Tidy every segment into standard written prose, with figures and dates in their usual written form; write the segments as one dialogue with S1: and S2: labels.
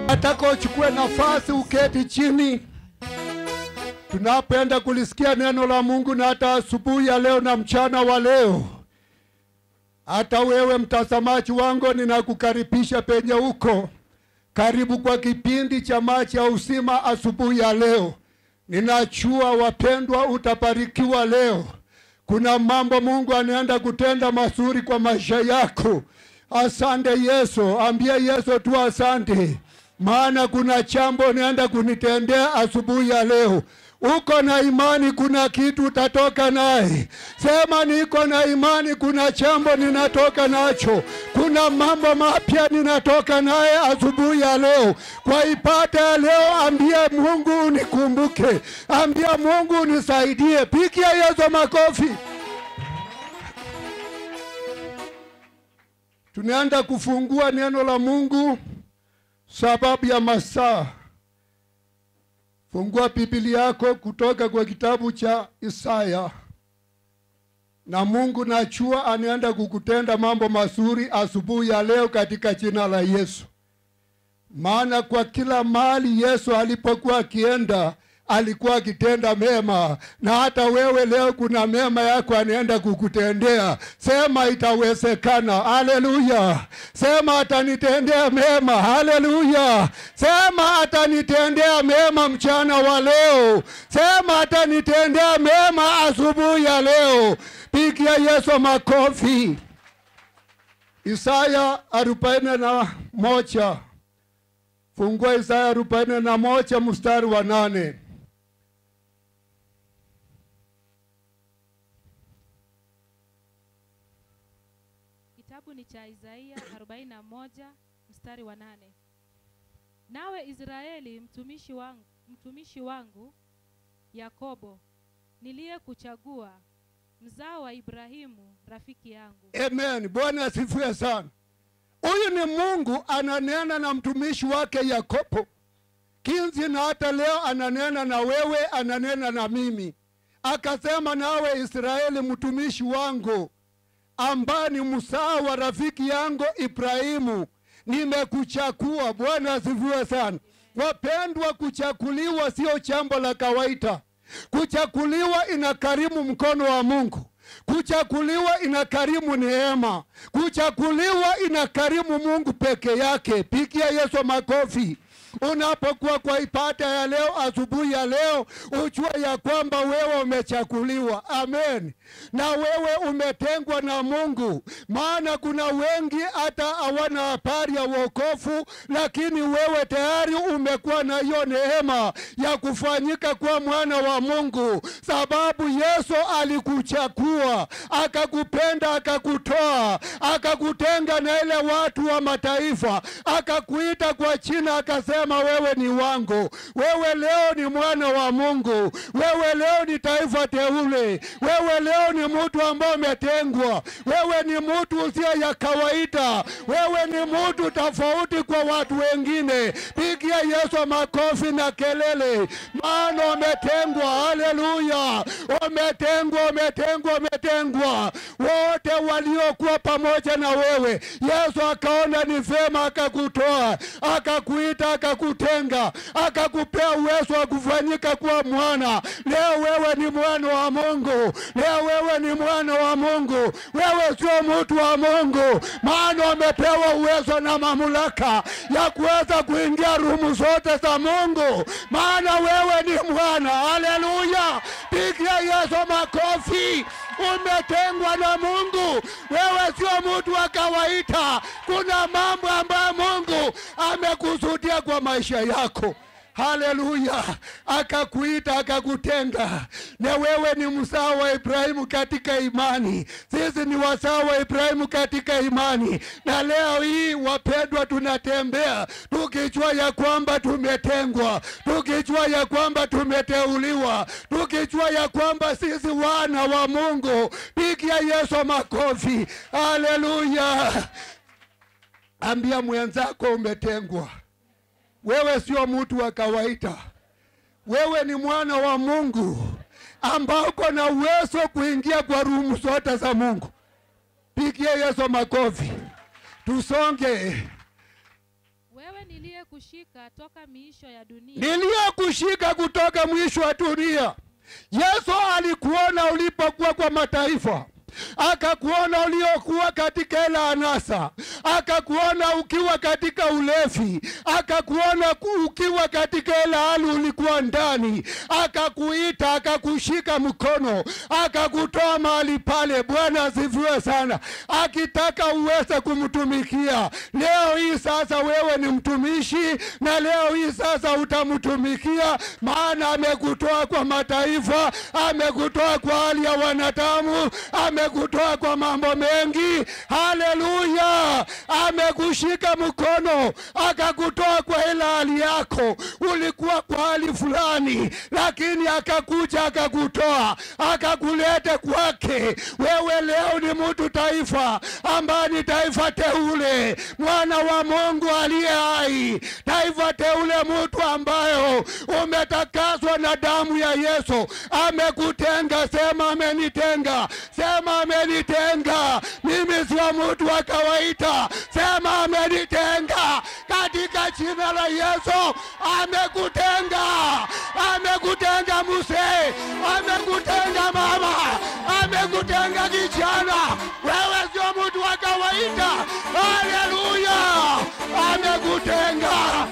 S1: Nataka uchukue nafasi uketi chini. Tunapenda kulisikia neno la Mungu, na hata asubuhi ya leo na mchana wa leo. Hata wewe mtazamaji wangu, ninakukaribisha penye uko. Karibu kwa kipindi cha Maji ya Uzima asubuhi ya leo. Ninajua wapendwa, utabarikiwa leo. Kuna mambo Mungu anaenda kutenda mazuri kwa maisha yako. Asante Yesu, ambia Yesu tu asante. Maana kuna jambo naenda kunitendea asubuhi ya leo. Uko na imani kuna kitu utatoka naye. Sema niko na imani kuna jambo ninatoka nacho. Kuna mambo mapya ninatoka naye asubuhi ya leo. Kwa ibada ya leo, ambia Mungu unikumbuke. Ambia Mungu unisaidie. Pigia Yesu makofi. Tunaenda kufungua neno la Mungu sababu ya masaa. Fungua Biblia yako kutoka kwa kitabu cha Isaya. Na Mungu najua anaenda kukutenda mambo mazuri asubuhi ya leo katika jina la Yesu. Maana kwa kila mahali Yesu alipokuwa akienda, alikuwa akitenda mema, na hata wewe leo kuna mema yako anaenda kukutendea. Sema itawezekana. Haleluya. Sema atanitendea mema. Haleluya. Sema atanitendea mema mchana wa leo. Sema atanitendea mema asubuhi ya leo. Pigia Yesu makofi. Isaya 41. Fungua Isaya 41 mstari wa 8.
S2: Kitabu ni cha Isaya 41 mstari wa 8. Nawe Israeli mtumishi wangu Yakobo, niliyekuchagua, mzao wa Ibrahimu rafiki yangu.
S1: Amen. Bwana asifiwe sana. Huyu ni Mungu ananena na mtumishi wake Yakobo. Kinzi na hata leo ananena na wewe, ananena na mimi. Akasema nawe Israeli mtumishi wangu, ambaye ni mzao wa rafiki yangu Ibrahimu, nimekuchagua. Bwana asifiwe sana. Wapendwa, kuchaguliwa sio jambo la kawaida. Kuchaguliwa inakarimu mkono wa Mungu. Kuchaguliwa inakarimu neema. Kuchaguliwa inakarimu Mungu peke yake. Pigia Yesu makofi. Unapokuwa kwa ibada ya leo, asubuhi ya leo, ujue ya kwamba wewe umechaguliwa. Amen. Na wewe umetengwa na Mungu. Maana kuna wengi hata hawana habari ya wokovu, lakini wewe tayari umekuwa na hiyo neema ya kufanyika kwa mwana wa Mungu. Sababu Yesu alikuchagua, akakupenda, akakutoa, akakutenga na ile watu wa mataifa, akakuita kwa jina, akasema wewe ni wangu. Wewe leo ni mwana wa Mungu. Wewe leo ni taifa teule. Wewe leo ni mtu ambaye umetengwa. Wewe ni mtu usio ya kawaida. Wewe ni mtu tofauti kwa watu wengine. Pigia Yesu makofi na kelele. Maana umetengwa. Haleluya. Umetengwa, umetengwa, umetengwa. Wote waliokuwa pamoja na wewe, Yesu akaona ni vema akakutoa, akakuita, akakutenga, akakupea uwezo wa kufanyika kuwa mwana. Leo wewe ni mwana wa Mungu. Leo wewe ni mwana wa Mungu. Wewe sio mtu wa Mungu. Maana umepewa uwezo na mamlaka ya kuweza kuingia rumu zote za Mungu. Maana wewe ni mwana. Haleluya. Pigia Yesu makofi. Umetengwa na Mungu. Wewe sio mtu wa kawaida. Kuna mambo ambayo Mungu amekusudia kwa maisha yako. Haleluya. Akakuita, akakutenga. Na wewe ni mzao wa Ibrahimu katika imani. Sisi ni wazao wa Ibrahimu katika imani. Na leo hii wapendwa, tunatembea tukijua ya kwamba tumetengwa, tukijua ya kwamba tumeteuliwa, tukijua ya kwamba sisi wana wa Mungu. Pigia Yesu makofi. Haleluya. Ambia mwenzako umetengwa. Wewe sio mtu wa kawaida. Wewe ni mwana wa Mungu ambao uko na uwezo kuingia kwa rumu zote za Mungu. Pigia Yesu makofi. Tusonge.
S2: Wewe ni niliyekushika toka miisho ya dunia.
S1: Niliyekushika kutoka mwisho wa dunia. Yesu alikuona ulipokuwa kwa mataifa, akakuona uliokuwa katika ile anasa, akakuona ukiwa katika ulevi, akakuona ukiwa katika ile hali ulikuwa ndani, akakuita, akakushika mkono, akakutoa mahali pale. Bwana asifiwe sana. Akitaka uweze kumtumikia. Leo hii sasa wewe ni mtumishi, na leo hii sasa utamtumikia, maana amekutoa kwa mataifa, amekutoa kwa hali ya wanadamu, amekutoa kwa mambo mengi. Haleluya. Amekushika mkono, akakutoa kwa ile hali yako. Ulikuwa kwa hali fulani, lakini akakuja akakutoa, akakuleta kwake. Wewe leo ni mtu taifa, ambaye ni taifa teule, mwana wa Mungu aliye hai. Taifa teule, mtu ambayo umetakaswa na damu ya Yesu. Amekutenga. Sema amenitenga. Sema amenitenga. Mimi sio mtu wa kawaida. Sema amenitenga katika jina la Yesu. Amekutenga. Amekutenga mzee, amekutenga mama, amekutenga kijana. Wewe sio mtu wa kawaida. Haleluya. Amekutenga.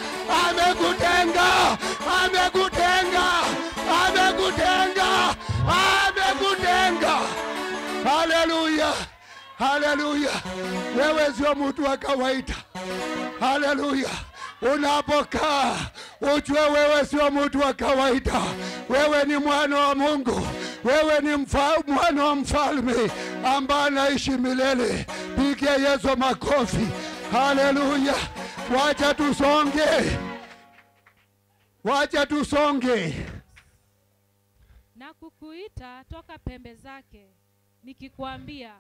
S1: Amekutenga. Amekutenga. Amekutenga. Amekutenga. Haleluya. Haleluya. Wewe sio mtu wa kawaida. Haleluya. Unapokaa ujue wewe sio mtu wa kawaida. Wewe ni mwana wa Mungu. Wewe ni mwana wa mfalme ambaye anaishi milele. Pigia Yesu makofi. Haleluya. Wacha tusonge. Wacha tusonge.
S2: Na kukuita toka pembe zake, nikikwambia,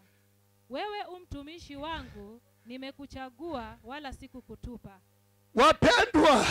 S2: wewe umtumishi wangu, nimekuchagua wala sikukutupa.
S1: Wapendwa,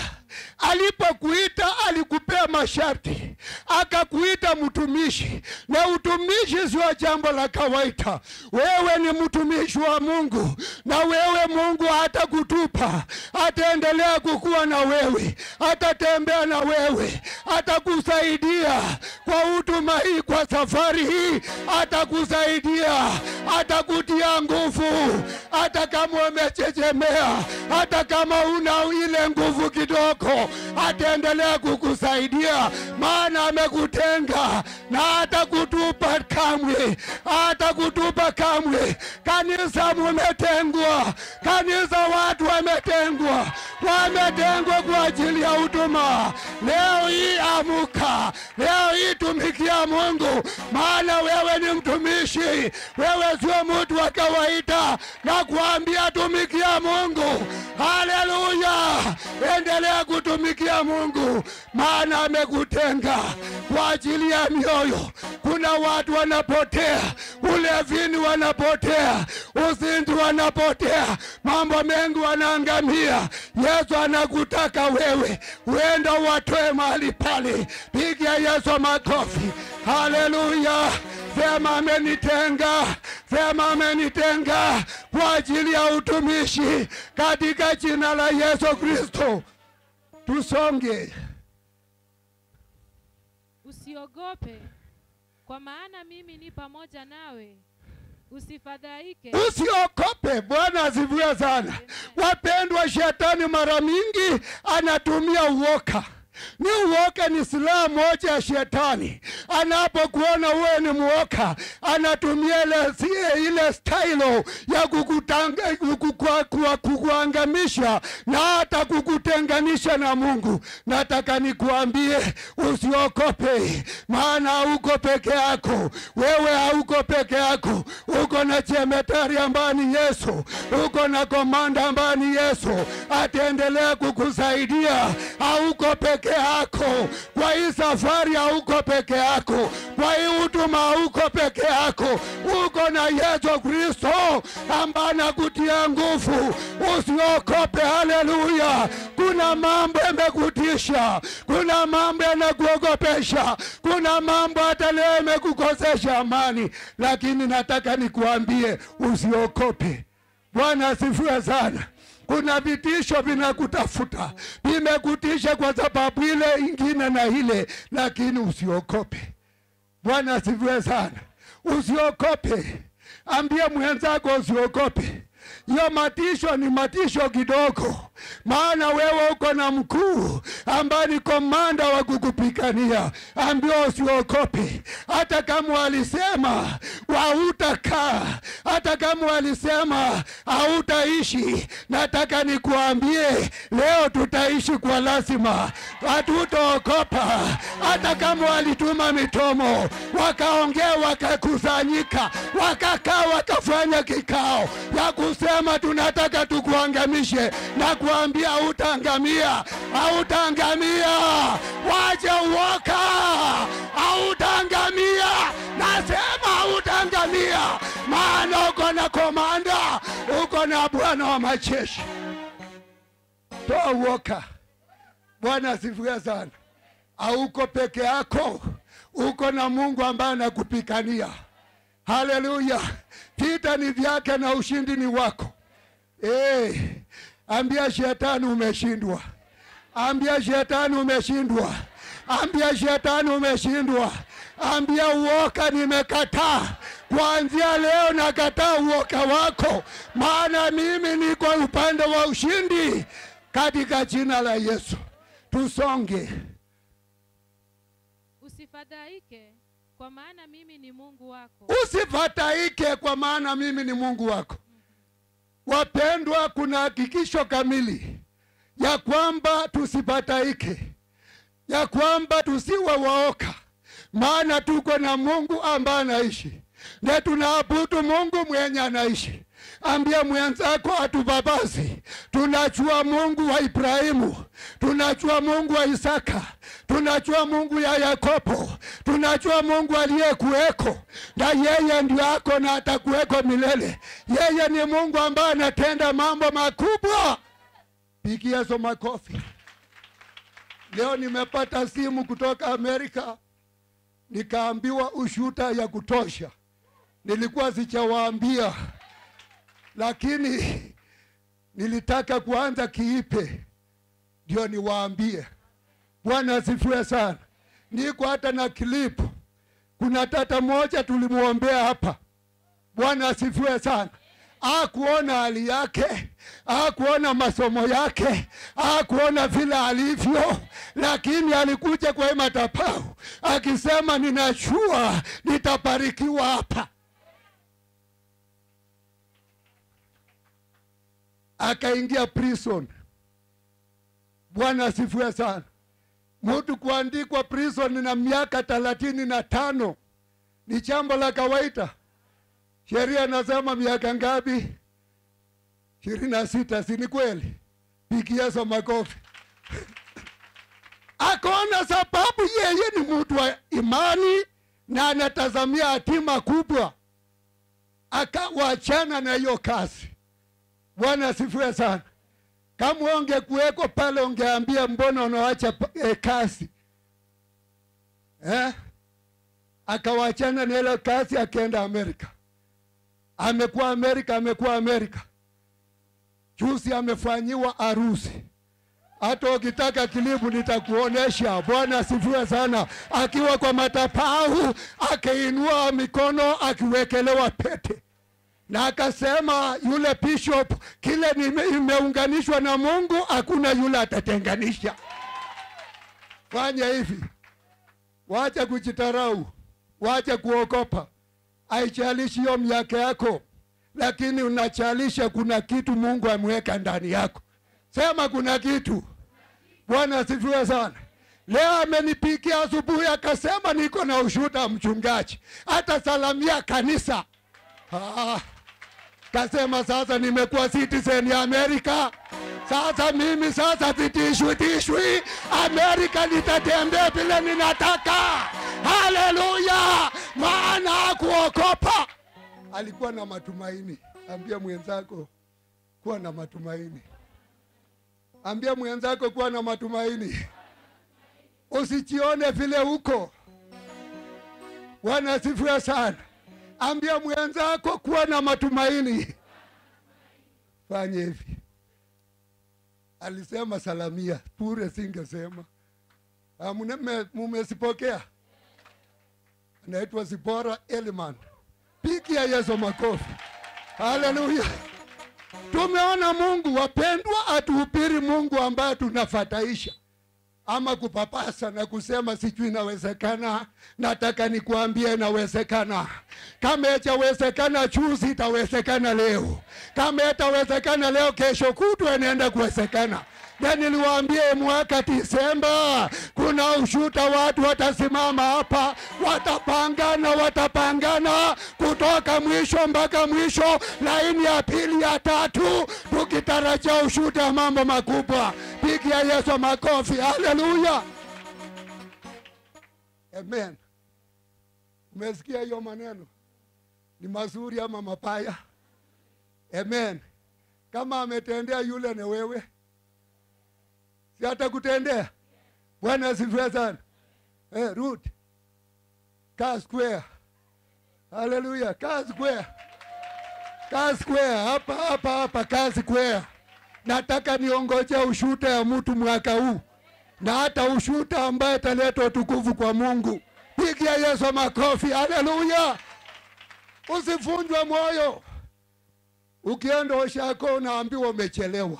S1: alipokuita alikupea masharti, akakuita mtumishi, na utumishi sio jambo la kawaida. Wewe ni mtumishi wa Mungu, na wewe Mungu hatakutupa. Ataendelea kukua na wewe, atatembea na wewe, atakusaidia kwa huduma hii, kwa safari hii atakusaidia, atakutia nguvu. Hata kama umechechemea, hata kama una ile nguvu kidogo, ataendelea kukusaidia, maana amekutenga na hatakutupa kamwe. Hatakutupa kamwe. Kanisa mumetengwa. Kanisa watu wametengwa. Wametengwa kwa ajili ya huduma. Leo hii amuka. Leo hii tumikia Mungu, maana wewe ni mtumishi. Wewe sio mtu wa kawaida. Na kuambia tumikia Mungu. Haleluya. Endelea kutumikia Mungu, maana amekutenga kwa ajili ya mioyo. Kuna watu wanapotea, ulevini wanapotea, uzinzi wanapotea, mambo mengi wanaangamia. Yesu anakutaka wewe uende watoe mahali pale. Pigia Yesu makofi. Haleluya. Sema amenitenga. Sema amenitenga kwa ajili ya utumishi, katika jina la Yesu Kristo. Tusonge.
S2: Usiogope, kwa maana mimi ni pamoja nawe. Usifadhaike.
S1: Usiogope. Bwana asifiwe sana. Wapendwa, shetani mara mingi anatumia uoga. Ni uoga ni silaha moja ya shetani. Anapokuona wewe ni muoga, anatumia ile style ya kukuangamisha na hata kukutenganisha na Mungu. Nataka nikuambie usiogope, maana hauko peke yako. Wewe hauko peke yako. Uko na jemadari ambaye ni Yesu. Uko na komanda ambaye ni Yesu. Ataendelea kukusaidia. Hauko peke yako. Kwa hii safari hauko peke yako. Kwa hii huduma hauko peke yako. Uko na Yesu Kristo ambaye anakutia nguvu. Usiogope. Haleluya. Kuna mambo yamekutisha. Kuna mambo yanakuogopesha. Kuna mambo hata leo yamekukosesha amani. Lakini nataka nikuambie usiogope. Bwana asifiwe sana. Kuna vitisho vinakutafuta, vimekutisha kwa sababu ile ingine na ile, lakini usiogope. Bwana asifiwe sana. Usiogope. Ambia mwenzako usiogope. Hiyo matisho ni matisho kidogo, maana wewe uko na mkuu ambaye ni komanda wa kukupigania. Ambia usiogope. Hata kama walisema hautakaa, hata kama walisema hautaishi, nataka nikuambie leo tutaishi kwa lazima. Hatutaogopa. Hata kama walituma mitomo, wakaongea, wakakusanyika, wakakaa, wakafanya kikao ya kusema tunataka tukuangamishe, na kuambia hautaangamia, hautaangamia. Wacha uoga, hautaangamia. Nasema hautaangamia, maana uko na komanda, uko na Bwana wa majeshi. Toa uoga. Bwana asifiwe sana. Hauko peke yako, uko na Mungu ambaye anakupigania. Haleluya. Vita ni vyake na ushindi ni wako. Ambia shetani umeshindwa. Ambia shetani umeshindwa. Ambia shetani umeshindwa. Ambia uoga nimekataa. Kuanzia leo nakataa uoga wako, maana mimi niko upande wa ushindi katika jina la Yesu. Tusonge.
S2: Usifadhaike kwa maana mimi ni Mungu wako.
S1: Usifadhaike kwa maana mimi ni Mungu wako. Wapendwa, kuna hakikisho kamili ya kwamba tusifadhaike, ya kwamba tusiwe waoga, maana tuko na Mungu ambaye anaishi, na tunaabudu Mungu mwenye anaishi. Ambia mwenzako atubabazi. Tunajua Mungu wa Ibrahimu, tunajua Mungu wa Isaka, tunajua Mungu ya Yakobo, tunajua Mungu aliyekuweko, na yeye ndio ako na atakuweko milele. Yeye ni Mungu ambaye anatenda mambo makubwa. Pigia Yesu makofi. Leo nimepata simu kutoka Amerika, nikaambiwa ushuhuda ya kutosha. Nilikuwa sijawaambia, lakini nilitaka kuanza kiipe ndio niwaambie. Bwana asifiwe sana. Niko hata na clip. Kuna tata moja tulimuombea hapa. Bwana asifiwe sana. Hakuona hali yake, hakuona masomo yake, hakuona vile alivyo, lakini alikuja kwa madhabahu akisema ninajua nitabarikiwa hapa. Akaingia prison. Bwana asifiwe sana. Mtu kuandikwa prison na miaka 35 ni jambo la kawaida. Sheria nasema miaka ngapi? 26, si ni kweli? Pigia Yesu makofi. Akaona sababu yeye ni mtu wa imani na anatazamia hatima kubwa, akawachana na hiyo kazi. Bwana asifiwe sana. Kama ungekuweko pale ungeambia mbona unaacha kazi? Akawachana na ile kazi, akaenda Amerika. Amekuwa Amerika. Juzi amefanyiwa harusi. Hata ukitaka kilibu nitakuonesha. Bwana asifiwe sana. Akiwa kwa madhabahu, akainua mikono, akiwekelewa pete. Na akasema yule bishop, kile imeunganishwa na Mungu hakuna yule atatenganisha. Fanya hivi. Wacha kujitarau, wacha kuogopa. Haijalishi hiyo miaka yako, lakini unachalisha kuna kitu Mungu ameweka ndani yako. Sema kuna kitu. Bwana asifiwe sana. Leo amenipigia asubuhi akasema niko na ushuhuda mchungaji, hata salamia kanisa. Kasema sasa nimekuwa citizen ya Amerika. Sasa mimi sasa tishwi Amerika, nitatembea vile ninataka. Haleluya. Maana hakuogopa. Alikuwa na matumaini. Ambia mwenzako kuwa na matumaini. Ambia mwenzako kuwa na matumaini. Usijione vile uko. Bwana asifiwe sana. Ambia mwenzako kuwa na matumaini. Fanya hivi. alisema salamia, bure singesema. Mumesipokea? Anaitwa Zipora Eliman. Pigia Yesu makofi. Haleluya. Tumeona Mungu wapendwa, atuhubiri Mungu ambaye tunafataisha ama kupapasa na kusema sijui inawezekana. Nataka nikuambie inawezekana. Kama itawezekana juzi, itawezekana leo. Kama itawezekana leo, kesho kutwa inaenda kuwezekana. Na niliwaambie mwaka Disemba kuna ushuta, watu watasimama hapa, watapangana kutoka mwisho mpaka mwisho, laini ya pili ya tatu, tukitarajia ushuta mambo makubwa. Pigia Yesu makofi. Haleluya. Amen. Umesikia hiyo maneno? Ni mazuri ama mapaya? Amen. Kama ametendea yule, na wewe si atakutendea? Bwana asifiwe sana. Ruth, kaa square. Haleluya. Kaa square. Kaa square. Hapa kaa square. Nataka niongoje ushuta ya mtu mwaka huu, na hata ushuta ambaye taleta utukufu kwa Mungu. Pigia Yesu makofi. Haleluya. Usivunjwe moyo. Ukienda Oshako unaambiwa umechelewa.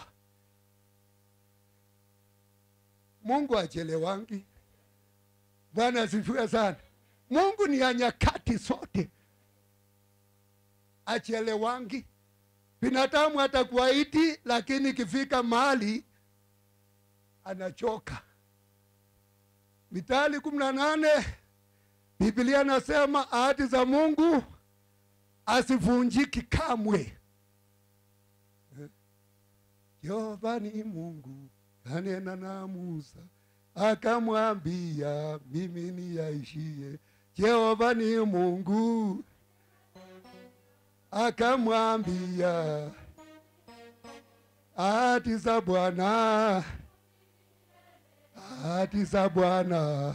S1: Mungu achelewangi. Bwana asifiwe sana. Mungu ni ya nyakati zote. Achelewangi. Binadamu atakuahidi, lakini kifika mahali anachoka. Mithali 18, Biblia nasema ahadi za Mungu asivunjiki kamwe. Yehova ni Mungu kanena na Musa akamwambia mimi niyaishie. Yehova ni Mungu akamwambia ahadi za Bwana, ahadi za Bwana,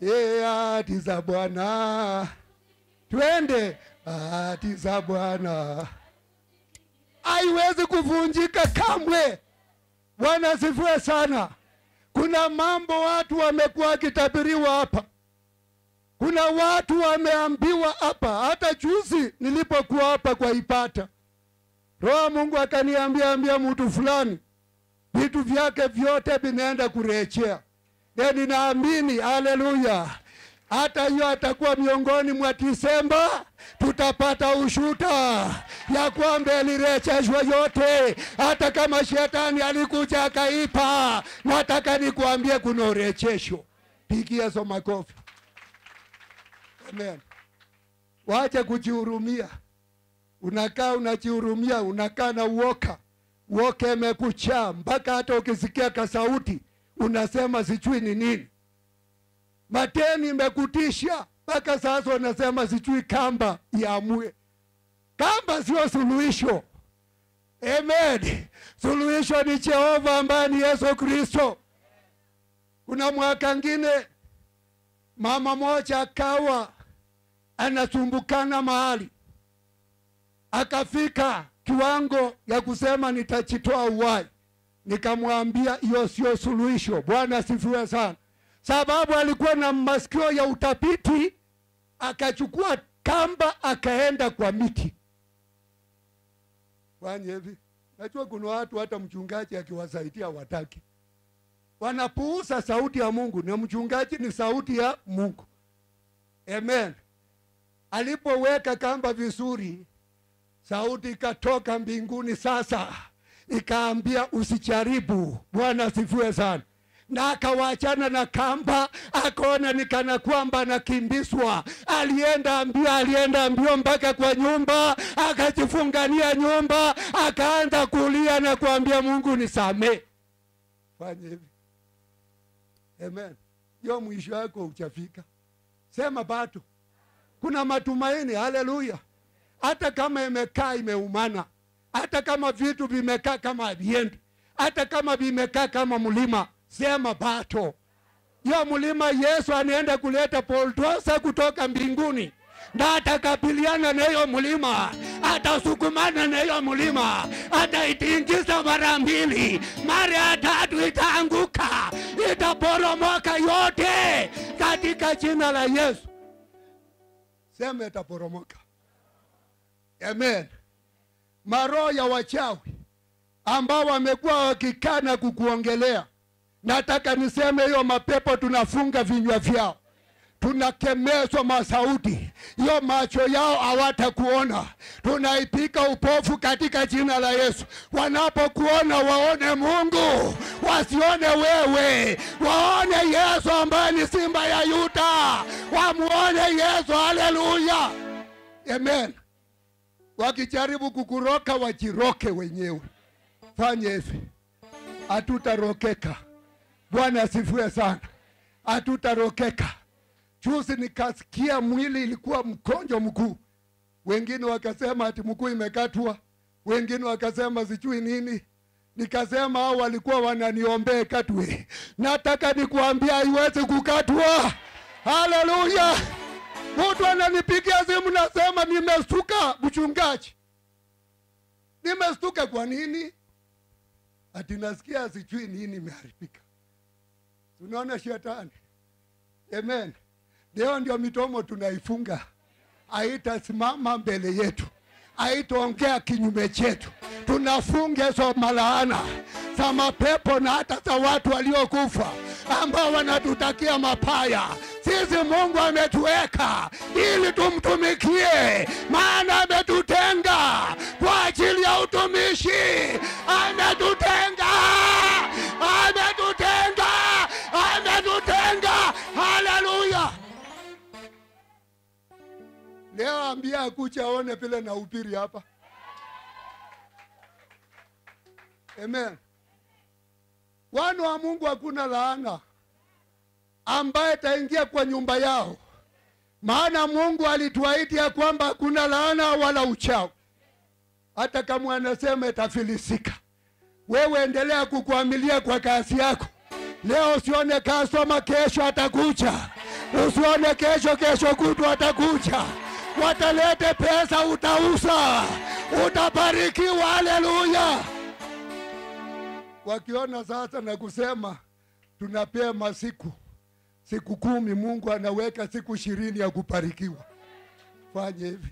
S1: ahadi za Bwana, twende. Ahadi za Bwana haiwezi kuvunjika kamwe. Bwana asifiwe sana. Kuna mambo watu wamekuwa kitabiriwa hapa. Kuna watu wameambiwa hapa. Hata juzi nilipokuwa hapa kwa Ipata, Roho Mungu akaniambia mtu fulani vitu vyake vyote vinaenda kurejea. Na ninaamini, haleluya, hata hiyo atakuwa miongoni mwa Disemba, tutapata ushuta ya kwamba ilirejeshwa yote. Hata kama shetani alikuja akaipa, nataka nikuambie kuna urejesho. Pigia Yesu makofi. Amen. Wacha kujihurumia. Unakaa unajihurumia, unakaa na uoka. Uoka imekucha mpaka hata ukisikia kasauti unasema sijui ni nini. Mateni imekutisha mpaka sasa unasema sijui kamba iamue. Kamba sio suluhisho. Amen. Suluhisho ni Jehova ambaye ni Yesu Kristo. Kuna mwaka ngine mama moja akawa anasumbukana mahali, akafika kiwango ya kusema nitajitoa uhai. Nikamwambia hiyo sio suluhisho. Bwana asifiwe sana. Sababu alikuwa na masikio ya utapiti, akachukua kamba akaenda kwa miti. Fanya hivi. Najua kuna watu hata mchungaji akiwasaidia wataki. Wanapuuza sauti ya Mungu, na mchungaji ni sauti ya Mungu. Amen. Alipoweka kamba vizuri, sauti ikatoka mbinguni sasa, ikaambia usijaribu. Bwana asifiwe sana. Na akawaachana na kamba, akaona nikana kwamba nakimbizwa. Alienda mbio mpaka kwa nyumba, akajifungania nyumba, akaanza kulia na kuambia Mungu nisamee. Fanya hivi. Amen. Yo mwisho wako uchafika. Sema bado kuna matumaini. Haleluya. Hata kama imekaa imeumana, hata kama vitu vimekaa kama viendi, hata kama vimekaa kama mlima, sema bado. Yo mlima Yesu anaenda kuleta poldosa kutoka mbinguni. na atakabiliana na hiyo mlima, atasukumana na hiyo mlima, ataitingiza mara 2, mara ya 3 itaanguka, itaporomoka yote katika jina la Yesu. Sema itaporomoka. Amen. Maroho ya wachawi ambao wamekuwa wakikana kukuongelea, nataka niseme hiyo mapepo tunafunga vinywa vyao. Tunakemezwa masauti, hiyo macho yao hawatakuona. Tunaipika upofu katika jina la Yesu. Wanapokuona waone Mungu, wasione wewe. Waone Yesu ambaye ni simba ya Yuda. Wamuone Yesu. Haleluya. Amen. Wakijaribu kukuroka, wajiroke wenyewe. Fanye hivi. Hatutarokeka. Bwana asifiwe sana. Hatutarokeka. Juzi nikasikia mwili ilikuwa mkonjo mkuu. Wengine wakasema ati mkuu imekatwa. Wengine wakasema sijui nini. Nikasema hao walikuwa wananiombea katwe. Nataka nikuambia haiwezi kukatwa. Haleluya. Mtu ananipigia simu nasema nimestuka mchungaji. Nimestuka kwa nini? Ati nasikia sijui nini imeharibika. Tunaona shetani. Amen. Leo ndio mitomo tunaifunga. Haitasimama mbele yetu. Haitaongea kinyume chetu. Tunafunga hizo malaana za mapepo na hata za watu waliokufa ambao wanatutakia mapaya. Sisi Mungu ametuweka ili tumtumikie, maana ametutenga kwa ajili ya utumishi. Ametutenga. Ametutenga. Ametutenga. Haleluya. Leo ambia akucha aone vile na upiri hapa. Amen. Wana wa Mungu hakuna laana ambaye taingia kwa nyumba yao. Maana Mungu alituahidi ya kwamba hakuna laana wala uchawi. Hata kama anasema itafilisika, wewe endelea kukuamilia kwa kazi yako. Leo usione customer, kesho atakuja. Usione kesho kutwa atakuja. Watalete pesa, utauza, utabarikiwa. Haleluya. Wakiona sasa na kusema tunapea siku 10, Mungu anaweka siku 20 ya kubarikiwa. Fanye hivi.